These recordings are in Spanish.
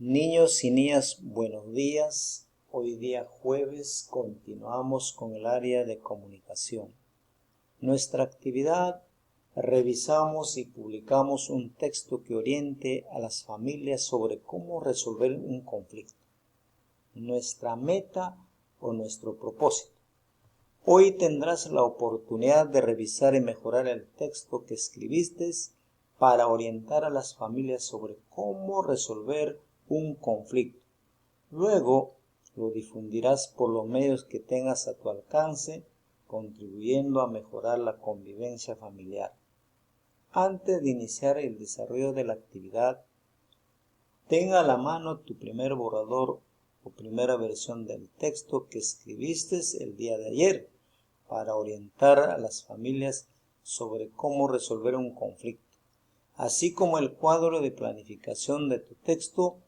Niños y niñas, buenos días. Hoy día jueves continuamos con el área de comunicación. Nuestra actividad, revisamos y publicamos un texto que oriente a las familias sobre cómo resolver un conflicto, nuestra meta o nuestro propósito. Hoy tendrás la oportunidad de revisar y mejorar el texto que escribiste para orientar a las familias sobre cómo resolver un conflicto. Luego lo difundirás por los medios que tengas a tu alcance, contribuyendo a mejorar la convivencia familiar. Antes de iniciar el desarrollo de la actividad, tenga a la mano tu primer borrador o primera versión del texto que escribiste el día de ayer para orientar a las familias sobre cómo resolver un conflicto, así como el cuadro de planificación de tu texto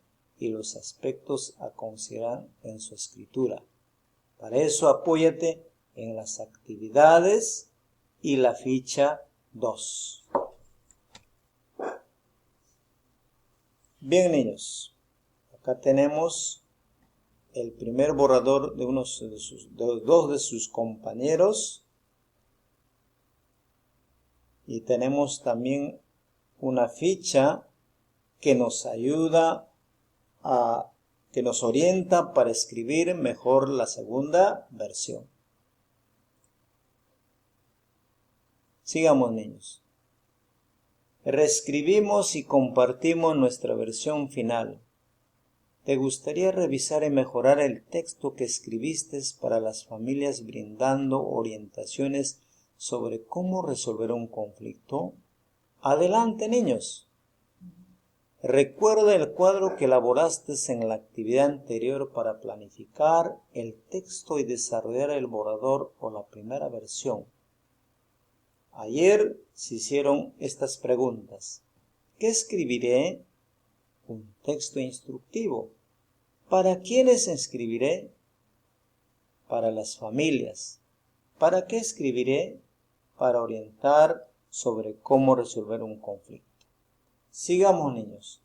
y los aspectos a considerar en su escritura. Para eso apóyate en las actividades y la ficha 2. Bien, niños, acá tenemos el primer borrador de dos de sus compañeros y tenemos también una ficha que nos ayuda que nos orienta para escribir mejor la segunda versión. Sigamos, niños. Reescribimos y compartimos nuestra versión final. ¿Te gustaría revisar y mejorar el texto que escribiste para las familias brindando orientaciones sobre cómo resolver un conflicto? Adelante, niños. Recuerda el cuadro que elaboraste en la actividad anterior para planificar el texto y desarrollar el borrador o la primera versión. Ayer se hicieron estas preguntas. ¿Qué escribiré? Un texto instructivo. ¿Para quiénes escribiré? Para las familias. ¿Para qué escribiré? Para orientar sobre cómo resolver un conflicto. Sigamos, niños.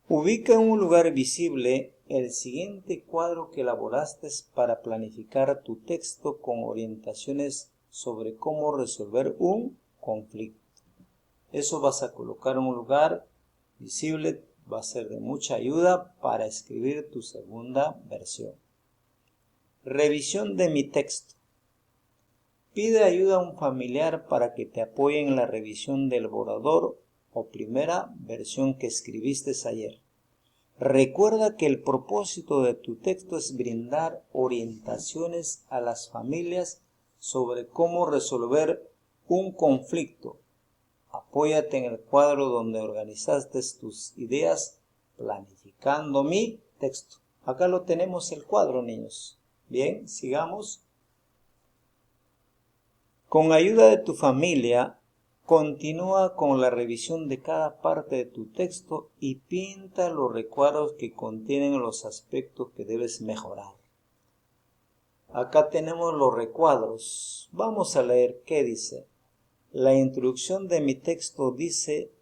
Ubica en un lugar visible el siguiente cuadro que elaboraste para planificar tu texto con orientaciones sobre cómo resolver un conflicto. Eso vas a colocar en un lugar visible, va a ser de mucha ayuda para escribir tu segunda versión. Revisión de mi texto. Pide ayuda a un familiar para que te apoye en la revisión del borrador o primera versión que escribiste ayer. Recuerda que el propósito de tu texto es brindar orientaciones a las familias sobre cómo resolver un conflicto. Apóyate en el cuadro donde organizaste tus ideas planificando mi texto. Acá lo tenemos el cuadro, niños. Bien, sigamos. Con ayuda de tu familia, continúa con la revisión de cada parte de tu texto y pinta los recuadros que contienen los aspectos que debes mejorar. Acá tenemos los recuadros. Vamos a leer qué dice. La introducción de mi texto dice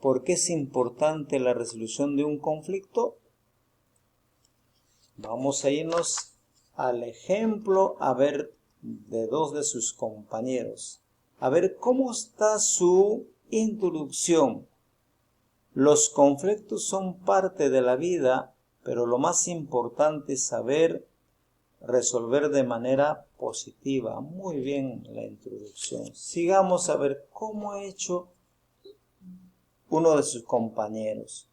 ¿por qué es importante la resolución de un conflicto? Vamos a irnos al ejemplo a ver de dos de sus compañeros. A ver cómo está su introducción. Los conflictos son parte de la vida, pero lo más importante es saber resolver de manera positiva. Muy bien la introducción. Sigamos a ver cómo ha hecho uno de sus compañeros.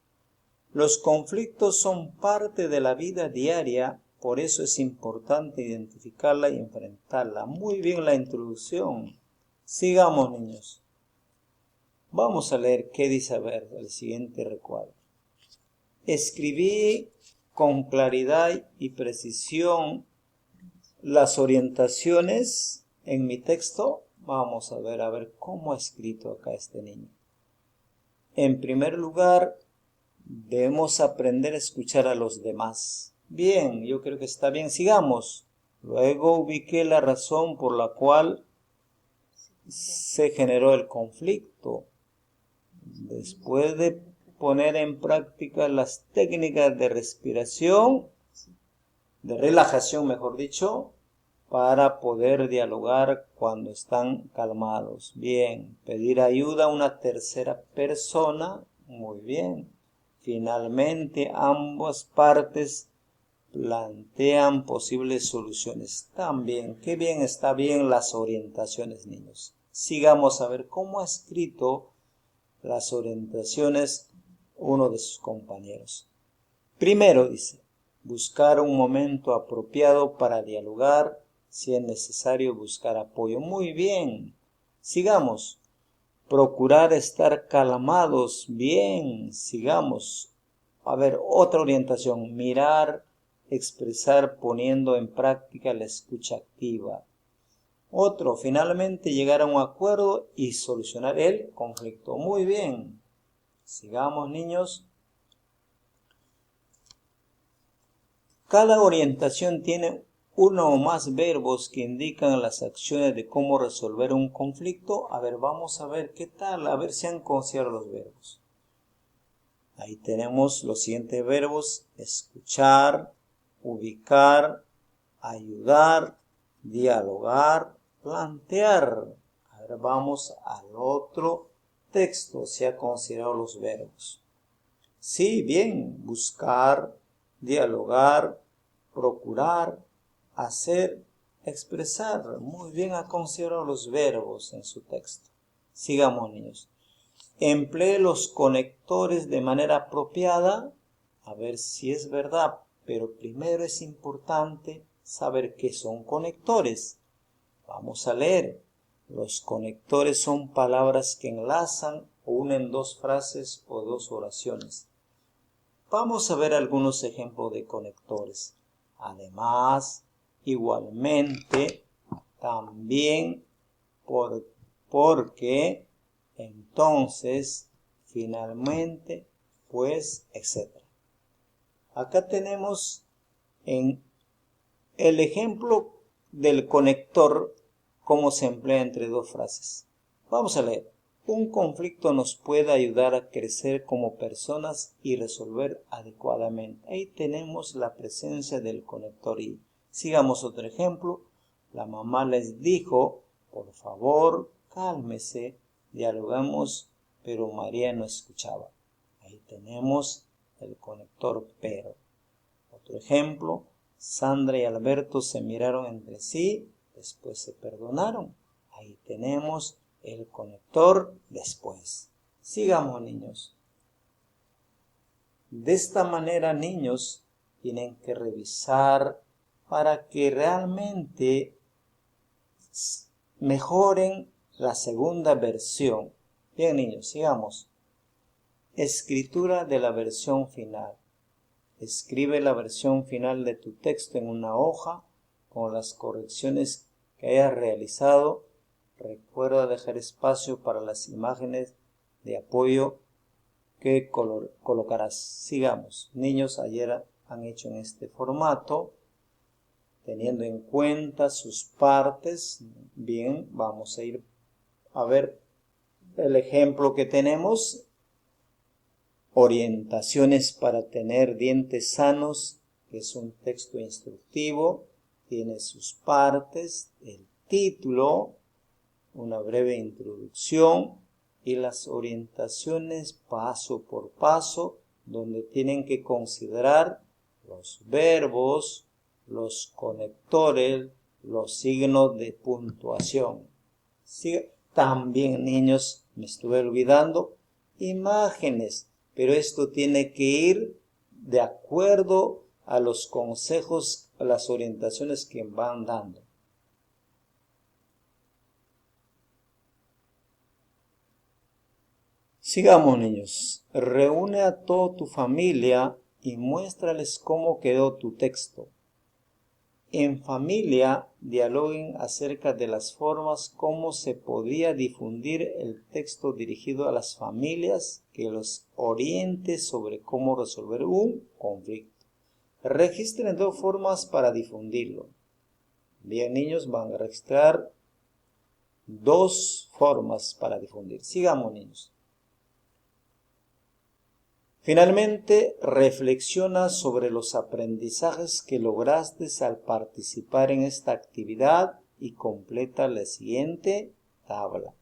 Los conflictos son parte de la vida diaria, por eso es importante identificarla y enfrentarla. Muy bien la introducción. Sigamos, niños. Vamos a leer qué dice el siguiente recuadro. Escribí con claridad y precisión las orientaciones en mi texto. Vamos a ver cómo ha escrito acá este niño. En primer lugar, debemos aprender a escuchar a los demás. Bien, yo creo que está bien. Sigamos. Luego ubiqué la razón por la cual se generó el conflicto. Después de poner en práctica las técnicas de respiración, de relajación, mejor dicho, para poder dialogar cuando están calmados. Bien, pedir ayuda a una tercera persona. Muy bien. Finalmente, ambas partes plantean posibles soluciones. También, qué bien, está bien las orientaciones, niños. Sigamos a ver cómo ha escrito las orientaciones uno de sus compañeros. Primero dice, buscar un momento apropiado para dialogar, si es necesario buscar apoyo. Muy bien, sigamos. Procurar estar calmados. Bien, sigamos. A ver, otra orientación, mirar, expresar poniendo en práctica la escucha activa. Otro, finalmente llegar a un acuerdo y solucionar el conflicto. Muy bien, sigamos, niños. Cada orientación tiene uno o más verbos que indican las acciones de cómo resolver un conflicto. A ver, vamos a ver qué tal, a ver si han considerado los verbos. Ahí tenemos los siguientes verbos: escuchar, ubicar, ayudar, dialogar, plantear. A ver, vamos al otro texto, si ha considerado los verbos. Sí, bien, buscar, dialogar, procurar, hacer, expresar. Muy bien, ha considerado los verbos en su texto. Sigamos, niños. Emplee los conectores de manera apropiada. A ver si es verdad, pero primero es importante saber qué son conectores. Vamos a leer. Los conectores son palabras que enlazan o unen dos frases o dos oraciones. Vamos a ver algunos ejemplos de conectores. Además, igualmente, también, porque, entonces, finalmente, pues, etc. Acá tenemos en el ejemplo del conector cómo se emplea entre dos frases. Vamos a leer. Un conflicto nos puede ayudar a crecer como personas y resolver adecuadamente. Ahí tenemos la presencia del conector y. Sigamos otro ejemplo. La mamá les dijo, por favor, cálmese, dialogamos, pero María no escuchaba. Ahí tenemos el conector pero. Otro ejemplo, Sandra y Alberto se miraron entre sí, después se perdonaron. Ahí tenemos el conector después. Sigamos, niños. De esta manera, niños, tienen que revisar para que realmente mejoren la segunda versión. Bien, niños, sigamos. Escritura de la versión final. Escribe la versión final de tu texto en una hoja con las correcciones que hayas realizado. Recuerda dejar espacio para las imágenes de apoyo que colocarás. Sigamos. Niños, ayer han hecho en este formato, teniendo en cuenta sus partes. Bien, vamos a ir a ver el ejemplo que tenemos. Orientaciones para tener dientes sanos, que es un texto instructivo, tiene sus partes, el título, una breve introducción y las orientaciones paso por paso, donde tienen que considerar los verbos, los conectores, los signos de puntuación. También, niños, me estuve olvidando, imágenes. Pero esto tiene que ir de acuerdo a los consejos, a las orientaciones que van dando. Sigamos, niños. Reúne a toda tu familia y muéstrales cómo quedó tu texto. En familia, dialoguen acerca de las formas como se podría difundir el texto dirigido a las familias que los oriente sobre cómo resolver un conflicto. Registren dos formas para difundirlo. Bien, niños, van a registrar dos formas para difundir. Sigamos, niños. Finalmente, reflexiona sobre los aprendizajes que lograste al participar en esta actividad y completa la siguiente tabla.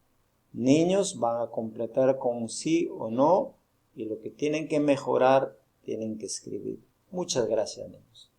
Niños van a completar con sí o no y lo que tienen que mejorar tienen que escribir. Muchas gracias, niños.